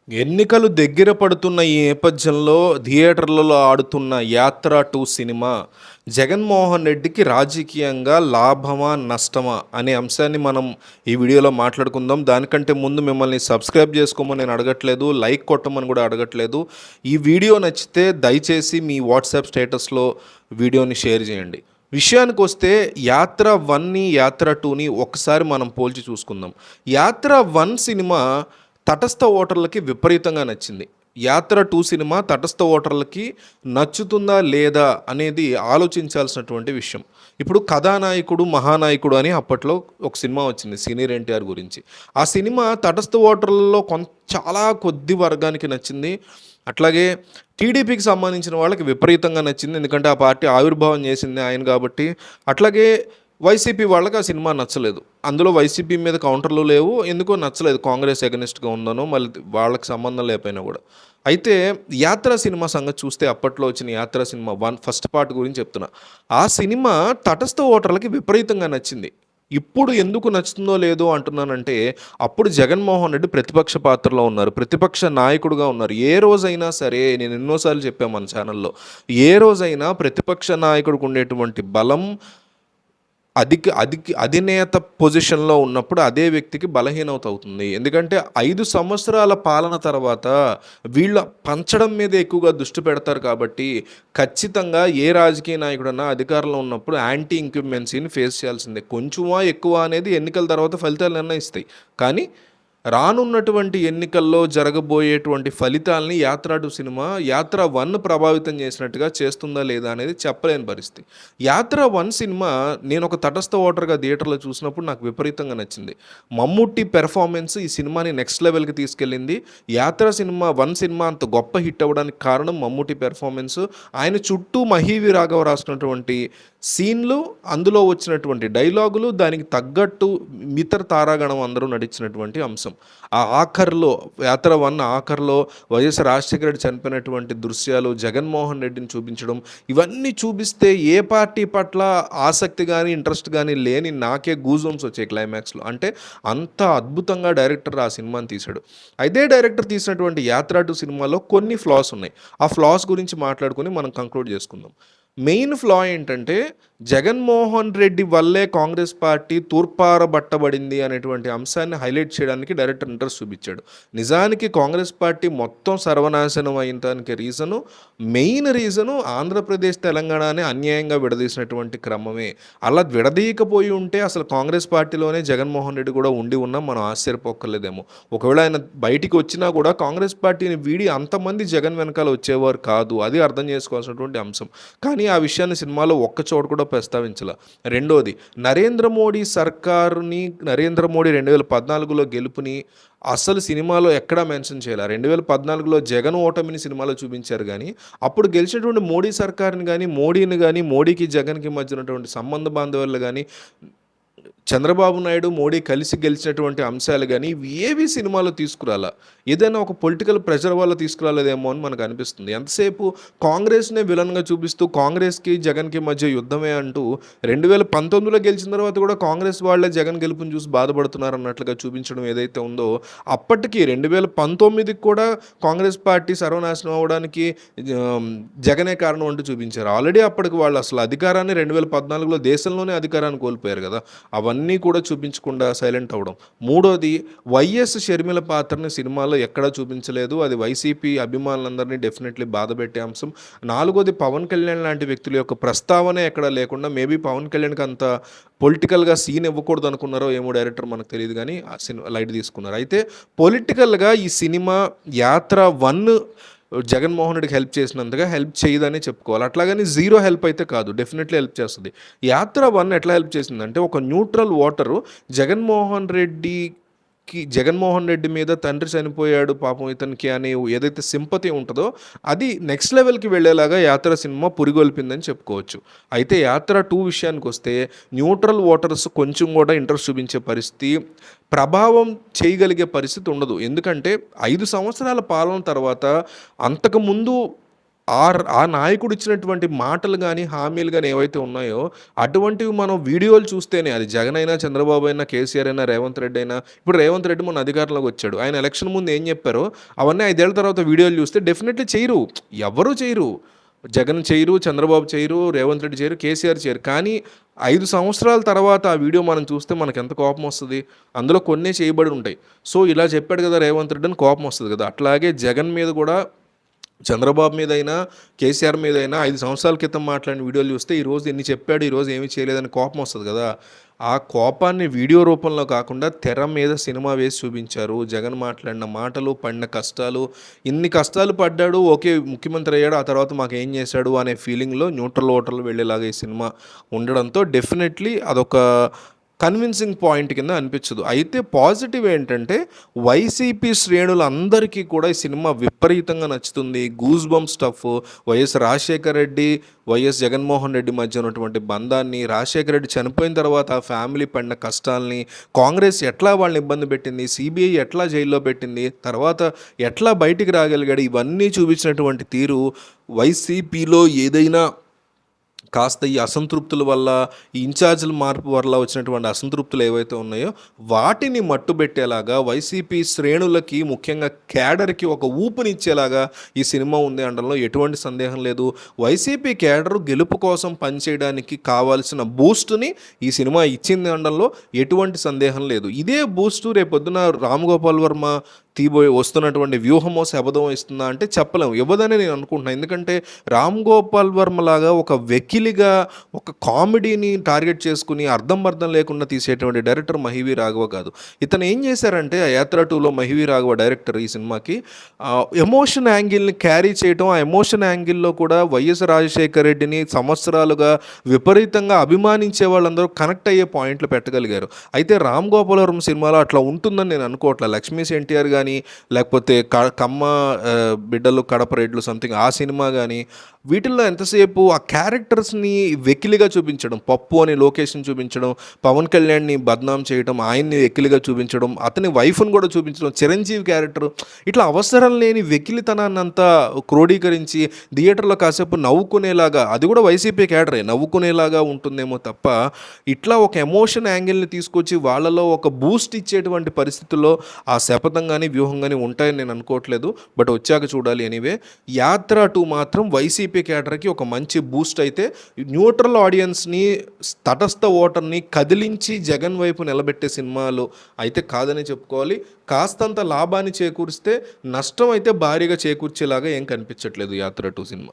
ఎన్నికలు దగ్గర పడుతున్న ఈ నేపథ్యంలో థియేటర్లలో ఆడుతున్న 'యాత్ర 2' సినిమా జగన్మోహన్ రెడ్డికి రాజకీయంగా లాభమా? నష్టమా? అనే అంశాన్ని మనం ఈ వీడియోలో మాట్లాడుకుందాం. దానికంటే ముందు మిమ్మల్ని సబ్స్క్రైబ్ చేసుకోమని నేను అడగట్లేదు. లైక్ కొట్టమని కూడా అడగట్లేదు. ఈ వీడియో నచ్చితే దయచేసి మీ వాట్సాప్ స్టేటస్‌లో వీడియోని షేర్ చేయండి. విషయానికొస్తే 'యాత్ర 1'ని, 'యాత్ర 2'ని ఒకసారి మనం పోల్చి చూసుకుందాం. 'యాత్ర 1' సినిమా తటస్థ ఓటర్లకి విపరీతంగా నచ్చింది. 'యాత్ర 2' సినిమా తటస్థ ఓటర్లకి నచ్చుతుందా లేదా అనేది ఆలోచించాల్సినటువంటి విషయం. ఇప్పుడు కథానాయకుడు, మహానాయకుడు అని అప్పట్లో ఒక సినిమా వచ్చింది సీనియర్ ఎన్టీఆర్ గురించి. ఆ సినిమా తటస్థ ఓటర్లలో చాలా కొద్ది వర్గానికి నచ్చింది. అట్లాగే టీడీపీకి సంబంధించిన వాళ్ళకి విపరీతంగా నచ్చింది. ఎందుకంటే ఆ పార్టీ ఆవిర్భావం చేసింది ఆయన కాబట్టి. అట్లాగే వైసీపీ వాళ్ళకి ఆ సినిమా నచ్చలేదు. అందులో వైసీపీ మీద కౌంటర్లు లేవు. ఎందుకో నచ్చలేదు. కాంగ్రెస్ ఎగనిస్ట్‌గా ఉందనో మళ్ళీ వాళ్ళకి సంబంధం లేకపోయినా కూడా. అయితే 'యాత్ర' సినిమా సంగతి చూస్తే అప్పట్లో వచ్చిన 'యాత్ర' సినిమా ఫస్ట్ పార్ట్ గురించి చెప్తున్నా. ఆ సినిమా తటస్థ ఓటర్లకి విపరీతంగా నచ్చింది. ఇప్పుడు ఎందుకు నచ్చుతుందో లేదో అంటున్నానంటే, అప్పుడు జగన్మోహన్ రెడ్డి ప్రతిపక్ష పాత్రలో ఉన్నారు. ప్రతిపక్ష నాయకుడుగా ఉన్నారు. ఏ రోజైనా సరే నేను ఎన్నో సార్లు చెప్పాను మన ఛానల్‌లో. ఏ రోజైనా ప్రతిపక్ష నాయకుడికి ఉండేటువంటి బలం అధినేత పొజిషన్‌లో ఉన్నప్పుడు అదే వ్యక్తికి బలహీనత అవుతుంది. ఎందుకంటే 5 సంవత్సరాల పాలన తర్వాత వీళ్ళు పంచడం మీద ఎక్కువగా దృష్టి పెడతారు కాబట్టి ఖచ్చితంగా ఏ రాజకీయ నాయకుడన్నా అధికారంలో ఉన్నప్పుడు యాంటీ ఇంక్యుమెన్సీని ఫేస్ చేయాల్సిందే. కొంచెమా ఎక్కువ అనేది ఎన్నికల తర్వాత ఫలితాలు నిర్ణయిస్తాయి. కానీ రానున్నటువంటి ఎన్నికల్లో జరగబోయేటువంటి ఫలితాలని 'యాత్ర 2' సినిమా 'యాత్ర 1' ప్రభావితం చేసినట్టుగా చేస్తుందా లేదా అనేది చెప్పలేని పరిస్థితి. 'యాత్ర 1' సినిమా నేను ఒక తటస్థ ఓటర్‌గా థియేటర్‌లో చూసినప్పుడు నాకు విపరీతంగా నచ్చింది. మమ్ముట్టి పెర్ఫార్మెన్స్ ఈ సినిమాని నెక్స్ట్ లెవెల్‌కి తీసుకెళ్ళింది. 'యాత్ర' సినిమా 1 సినిమా అంత గొప్ప హిట్ అవ్వడానికి కారణం మమ్ముట్టి పెర్ఫార్మెన్స్. ఆయన చుట్టూ మహీవి రాఘవ రాసినటువంటి సీన్లు, అందులో వచ్చినటువంటి డైలాగులు, దానికి తగ్గట్టు ఇతర తారాగణం అందరూ నటించినటువంటి అంశం. ఆ ఆఖరిలో 'యాత్ర 1' ఆఖరిలో వైఎస్ రాజశేఖర రెడ్డి చనిపోయినటువంటి దృశ్యాలు, జగన్మోహన్ రెడ్డిని చూపించడం, ఇవన్నీ చూపిస్తే ఏ పార్టీ పట్ల ఆసక్తి కానీ ఇంట్రెస్ట్ కానీ లేని నాకే గూజ్‌బంప్స్ వచ్చాయి క్లైమాక్స్‌లో. అంటే అంత అద్భుతంగా డైరెక్టర్ ఆ సినిమాని తీశాడు. అదే డైరెక్టర్ తీసినటువంటి 'యాత్ర 2' సినిమాలో కొన్ని ఫ్లాస్ ఉన్నాయి. ఆ ఫ్లాస్ గురించి మాట్లాడుకొని మనం కంక్లూడ్ చేసుకుందాం. మెయిన్ ఫ్లా ఏంటంటే జగన్మోహన్ రెడ్డి వల్లే కాంగ్రెస్ పార్టీ తూర్పారబట్టబడింది అనేటువంటి అంశాన్ని హైలైట్ చేయడానికి డైరెక్టర్ ఇంట్రెస్ట్ చూపించాడు. నిజానికి కాంగ్రెస్ పార్టీ మొత్తం సర్వనాశనం అయిన దానికి మెయిన్ రీజను ఆంధ్రప్రదేశ్ తెలంగాణని అన్యాయంగా విడదీసినటువంటి క్రమమే. అలా విడదీయకపోయి ఉంటే అసలు కాంగ్రెస్ పార్టీలోనే జగన్మోహన్ రెడ్డి కూడా ఉండి ఉన్నాం మనం ఆశ్చర్యపోక్కర్లేదేమో. ఒకవేళ ఆయన బయటికి వచ్చినా కూడా కాంగ్రెస్ పార్టీని వీడి అంతమంది జగన్ వెనకాల వచ్చేవారు కాదు. అది అర్థం చేసుకోవాల్సినటువంటి అంశం. కానీ ఆ విషయాన్ని సినిమాలో ఒక్క చోట కూడా ప్రస్తావించాల. రెండోది, నరేంద్ర మోడీ సర్కారుని, నరేంద్ర మోడీ 2014లో గెలుపుని అసలు సినిమాలో ఎక్కడా మెన్షన్ చేయాల. 2014లో జగన్ ఓటమిని సినిమాలో చూపించారు కానీ అప్పుడు గెలిచినటువంటి మోడీ సర్కారుని కానీ, మోడీని కానీ, మోడీకి జగన్కి మధ్య ఉన్నటువంటి సంబంధ బాంధవ్యాలు కానీ, చంద్రబాబు నాయుడు మోడీ కలిసి గెలిచినటువంటి అంశాలు కానీ ఇవి ఏవి సినిమాలో తీసుకురాలా. ఏదైనా ఒక పొలిటికల్ ప్రెషర్ వల్ల తీసుకురాలేదేమో అని మనకు అనిపిస్తుంది. ఎంతసేపు కాంగ్రెస్నే విలన్గా చూపిస్తూ కాంగ్రెస్కి జగన్కి మధ్య యుద్ధమే అంటూ 2019లో గెలిచిన తర్వాత కూడా కాంగ్రెస్ వాళ్ళే జగన్ గెలుపుని చూసి బాధపడుతున్నారు అన్నట్లుగా చూపించడం ఏదైతే ఉందో, అప్పటికి 2019కి కూడా కాంగ్రెస్ పార్టీ సర్వనాశనం అవ్వడానికి జగనే కారణం అంటూ చూపించారు. ఆల్రెడీ అప్పటికి వాళ్ళు అసలు అధికారాన్ని 2014లో దేశంలోనే అధికారాన్ని కోల్పోయారు కదా. అవన్నీ కూడా చూపించకుండా సైలెంట్ అవ్వడం. మూడోది, వైఎస్ షర్మిల పాత్రని సినిమాలో ఎక్కడా చూపించలేదు. అది వైసీపీ అభిమానులందరినీ డెఫినెట్లీ బాధపెట్టే అంశం. నాలుగోది, పవన్ కళ్యాణ్ లాంటి వ్యక్తుల యొక్క ప్రస్తావనే ఎక్కడా లేకుండా మేబీ పవన్ కళ్యాణ్కి అంత పొలిటికల్గా సీన్ ఇవ్వకూడదు అనుకున్నారో ఏమో డైరెక్టర్ మనకు తెలియదు కానీ ఆ సినిమా లైట్ తీసుకున్నారు. అయితే పొలిటికల్గా ఈ సినిమా 'యాత్ర 1' జగన్మోహన్ రెడ్డికి హెల్ప్ చేసినంతగా హెల్ప్ చేయదనే చెప్పుకోవాలి. అట్లాగని జీరో హెల్ప్ అయితే కాదు, డెఫినెట్లీ హెల్ప్ చేస్తుంది. 'యాత్ర 1' ఎట్లా హెల్ప్ చేసిందంటే, ఒక న్యూట్రల్ ఓటరు జగన్మోహన్ రెడ్డి మీద తండ్రి చనిపోయాడు పాపం ఇతనికి అనే ఏదైతే సింపతి ఉంటుందో అది నెక్స్ట్ లెవెల్కి వెళ్ళేలాగా 'యాత్ర' సినిమా పురిగొల్పిందని చెప్పుకోవచ్చు. అయితే 'యాత్ర 2' విషయానికి వస్తే న్యూట్రల్ ఓటర్స్ కొంచెం కూడా ఇంట్రెస్ట్ చూపించే పరిస్థితి, ప్రభావం చేయగలిగే పరిస్థితి ఉండదు. ఎందుకంటే 5 సంవత్సరాల పాలన తర్వాత అంతకుముందు ఆ నాయకుడు ఇచ్చినటువంటి మాటలు గాని, హామీలు గాని ఏవైతే ఉన్నాయో, అటువంటివి మనం వీడియోలు చూస్తేనే అది జగన్ అయినా, చంద్రబాబు అయినా, కేసీఆర్ అయినా, రేవంత్ రెడ్డి అయినా ఇప్పుడు రేవంత్ రెడ్డి మొన్న అధికారంలోకి వచ్చాడు. ఆయన ఎలక్షన్ ముందు ఏం చెప్పారో అవన్నీ 5 ఏళ్ల తర్వాత వీడియోలు చూస్తే డెఫినెట్‌లీ చేయరు. ఎవ్వరు చేయరు. జగన్ చేయరు, చంద్రబాబు చేయరు, రేవంత్ రెడ్డి చేయరు, కేసీఆర్ చేయరు. కానీ 5 సంవత్సరాల తర్వాత ఆ వీడియో మనం చూస్తే మనకెంత కోపమొస్తది. అందులో కొన్నే చేయబడి ఉంటాయి. సో, ఇలా చెప్పాడు కదా రేవంత్ రెడ్డి అని కోపమొస్తది కదా! అట్లాగే జగన్ మీద కూడా చంద్రబాబు మీదైనా, కేసీఆర్ మీదైనా 5 సంవత్సరాల క్రితం మాట్లాడిన వీడియోలు చూస్తే ఈరోజు ఎన్ని చెప్పాడు, ఈరోజు ఏమి చేయలేదని కోపం వస్తది కదా! ఆ కోపాన్ని వీడియో రూపంలో కాకుండా తెర మీద సినిమా వేసి చూపించారు. జగన్ మాట్లాడిన మాటలు, పడిన కష్టాలు, ఇన్ని కష్టాలు పడ్డాడు, ఓకే ముఖ్యమంత్రి అయ్యాడు, ఆ తర్వాత మాకేం చేశాడు అనే ఫీలింగ్‌లో న్యూట్రల్ ఓటర్లు వెళ్ళేలాగా ఈ సినిమా ఉండడంతో డెఫినెట్‌లీ అదొక కన్విన్సింగ్ పాయింట్ కింద అనిపించదు. అయితే పాజిటివ్ ఏంటంటే వైసీపీ శ్రేణులందరికీ కూడా ఈ సినిమా విపరీతంగా నచ్చుతుంది. Goose bump stuff, YS Rajasekhara Reddy, YS Jaganmohan Reddy మధ్య ఉన్నటువంటి బంధాన్ని, రాజశేఖర రెడ్డి చనిపోయిన తర్వాత ఆ ఫ్యామిలీ పడిన కష్టాల్ని, కాంగ్రెస్ ఎట్లా వాళ్ళని ఇబ్బంది పెట్టింది, సిబిఐ ఎట్లా జైల్లో పెట్టింది, తర్వాత ఎట్లా బయటికి రాగలిగాడు, ఇవన్నీ చూపించినటువంటి తీరు వైసీపీలో ఏదైనా కాస్త ఈ అసంతృప్తుల వల్ల, ఈ ఇన్ఛార్జీల మార్పు వల్ల వచ్చినటువంటి అసంతృప్తులు ఏవైతే ఉన్నాయో, వాటిని మట్టుబెట్టేలాగా వైసీపీ శ్రేణులకి, ముఖ్యంగా క్యాడర్‌కి ఒక ఊపునిచ్చేలాగా ఈ సినిమా ఉంది అనడంలో ఎటువంటి సందేహం లేదు. వైసీపీ క్యాడర్ గెలుపు కోసం పనిచేయడానికి కావాల్సిన బూస్ట్‌ని ఈ సినిమా ఇచ్చింది అనడంలో ఎటువంటి సందేహం లేదు. ఇదే బూస్టు రేపొద్దున రామ్ గోపాల్ వర్మ వస్తున్నటువంటి వ్యూహమో, శబదమో ఇస్తుందా అంటే చెప్పలేము. ఇవ్వదని నేను అనుకుంటున్నాను. ఎందుకంటే రామ్ గోపాల్ వర్మ లాగా ఒక వెకిలిగా, ఒక కామెడీని టార్గెట్ చేసుకుని అర్థం పర్థం లేకుండా తీసేటువంటి డైరెక్టర్ మహివి రాఘవ కాదు. ఇతను ఏం చేశారంటే ఆ యాత్ర 2లో మహివి రాఘవ డైరెక్టర్ ఈ సినిమాకి ఎమోషన్ యాంగిల్ని క్యారీ చేయటం, ఆ ఎమోషన్ యాంగిల్లో కూడా వైఎస్ రాజశేఖర రెడ్డిని సంవత్సరాలుగా విపరీతంగా అభిమానించే వాళ్ళందరూ కనెక్ట్ అయ్యే పాయింట్లు పెట్టగలిగారు. అయితే రామ్ గోపాల్ వర్మ సినిమాలో అట్లా ఉంటుందని నేను అనుకోవట్లేదు. లక్ష్మీస్ ఎన్టీఆర్ కానీ, లేకపోతే కమ్మ బిడ్డలు కడప రేడ్లు సంథింగ్ ఆ సినిమా కానీ, వీటిల్లో ఎంతసేపు ఆ క్యారెక్టర్స్ని వెకిలిగా చూపించడం, పప్పు అని లొకేషన్ చూపించడం, పవన్ కళ్యాణ్ని బద్నాం చేయడం, ఆయన్ని వెకిలిగా చూపించడం, అతని వైఫ్ని కూడా చూపించడం, చిరంజీవి క్యారెక్టర్, ఇట్లా అవసరం లేని వెకిలితనాన్ని అంతా క్రోడీకరించి థియేటర్లో కాసేపు నవ్వుకునేలాగా, అది కూడా వైసీపీ క్యాడరే నవ్వుకునేలాగా ఉంటుందేమో తప్ప, ఇట్లా ఒక ఎమోషన్ యాంగిల్ని తీసుకొచ్చి వాళ్ళలో ఒక బూస్ట్ ఇచ్చేటువంటి పరిస్థితుల్లో ఆ శపథం కానీ, వ్యూహం కానీ ఉంటాయని నేను అనుకోవట్లేదు. బట్ వచ్చాక చూడాలి. ఎనీవే, యాత్ర 2 మాత్రం వైసీపీ క్యాడర్కి ఒక మంచి బూస్ట్ అయితే న్యూట్రల్ ఆడియన్స్ని, తటస్థ ఓటర్ని కదిలించి జగన్ వైపు నిలబెట్టే సినిమాలు అయితే కాదని చెప్పుకోవాలి. కాస్తంత లాభాన్ని చేకూరిస్తే నష్టం అయితే భారీగా చేకూర్చేలాగా ఏం కనిపించట్లేదు యాత్ర 2 సినిమా.